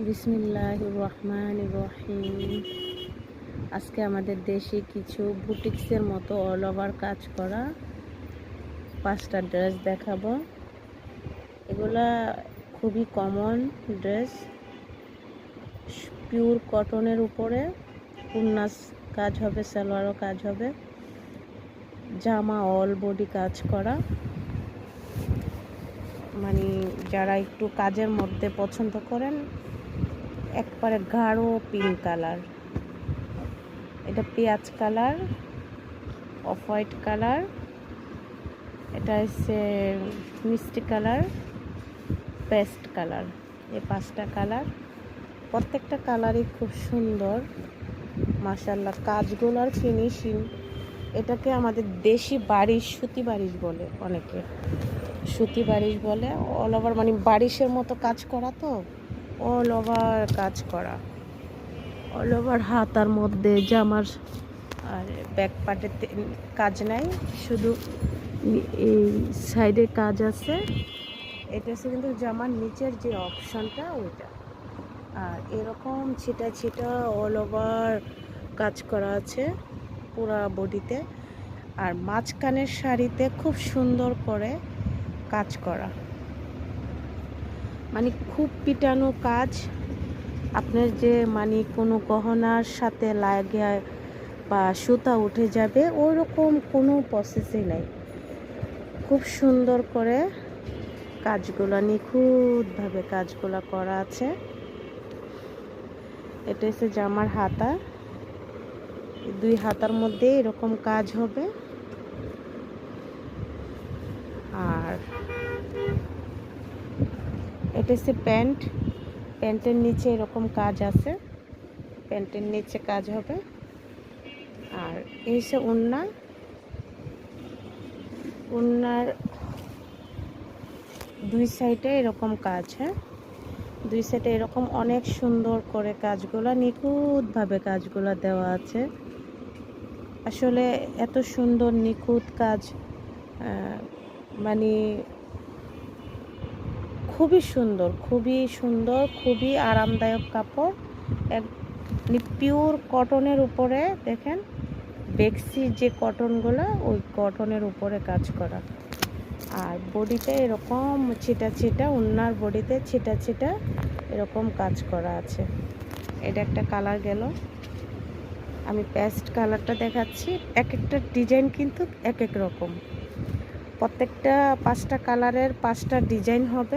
বিসমিল্লাহির রহমানির রহিম। আজকে আমাদের দেশে কিছু বুটিক্সের মতো অল ওভার কাজ করা 5টা ড্রেস দেখাবো। এগুলা খুবই কমন ড্রেস, পিওর কটনের উপরে উন্নাস কাজ হবে, সালোয়ারও কাজ হবে, জামা অল বডি কাজ করা। মানে যারা একটু কাজের মধ্যে পছন্দ করেন, একবারে গাঢ় পিঙ্ক কালার, এটা পেঁয়াজ কালার, অফ হোয়াইট কালার, এটা হচ্ছে মিষ্টি কালার, পেস্ট কালার। এই 5টা কালার, প্রত্যেকটা কালারই খুব সুন্দর মাশাআল্লাহ। কাজগুলোর ফিনিশিং, এটাকে আমাদের দেশি বারিশ, সুতি বারিশ বলে, অনেকে সুতি বারিশ বলে। অল ওভার মানে বারিশের মতো কাজ করা, তো অল ওভার কাজ করা, অল ওভার হাতার মধ্যে জামার আর ব্যাক পার্টে কাজ নাই, শুধু এই সাইডে কাজ আছে। এটা হচ্ছে কিন্তু জামার নিচের যে অপশনটা ওইটা। আর এরকম ছিটা ছিটা অল ওভার কাজ করা আছে পুরা বডিতে। আর মাঝখানের শাড়িতে খুব সুন্দর করে কাজ করা, মানে খুব পিটানো কাজ। আপনার যে মানে কোনো গহনার সাথে লাগে বা সুতা উঠে যাবে, ওরকম কোনো প্রসেসই নাই। খুব সুন্দর করে কাজগুলো, নিখুঁতভাবে কাজগুলো করা আছে। এটা হচ্ছে জামার হাতা, 2 হাতার মধ্যে এরকম কাজ হবে। আর এটা হচ্ছে প্যান্ট, প্যান্টের নিচে এরকম কাজ আছে, প্যান্টের নিচে কাজ হবে। আর এই হচ্ছে ওড়না, ওড়নার 2 সাইডে এরকম কাজ, হ্যাঁ 2 সাইডে এরকম অনেক সুন্দর করে কাজগুলো, নিখুঁতভাবে কাজগুলো দেওয়া আছে। আসলে এত সুন্দর নিখুঁত কাজ, মানে খুবই সুন্দর, খুবই সুন্দর, খুবই আরামদায়ক কাপড়। এক পিওর কটনের উপরে দেখেন, বেক্সির যে কটনগুলো, ওই কটনের উপরে কাজ করা। আর বডিতে এরকম ছিটা ছিটা, ওড়নার বডিতে ছিটা ছিটা এরকম কাজ করা আছে। এটা একটা কালার গেল। আমি পেস্ট কালারটা দেখাচ্ছি। এক একটা ডিজাইন কিন্তু এক এক রকম, প্রত্যেকটা 5টা কালারের 5টা ডিজাইন হবে।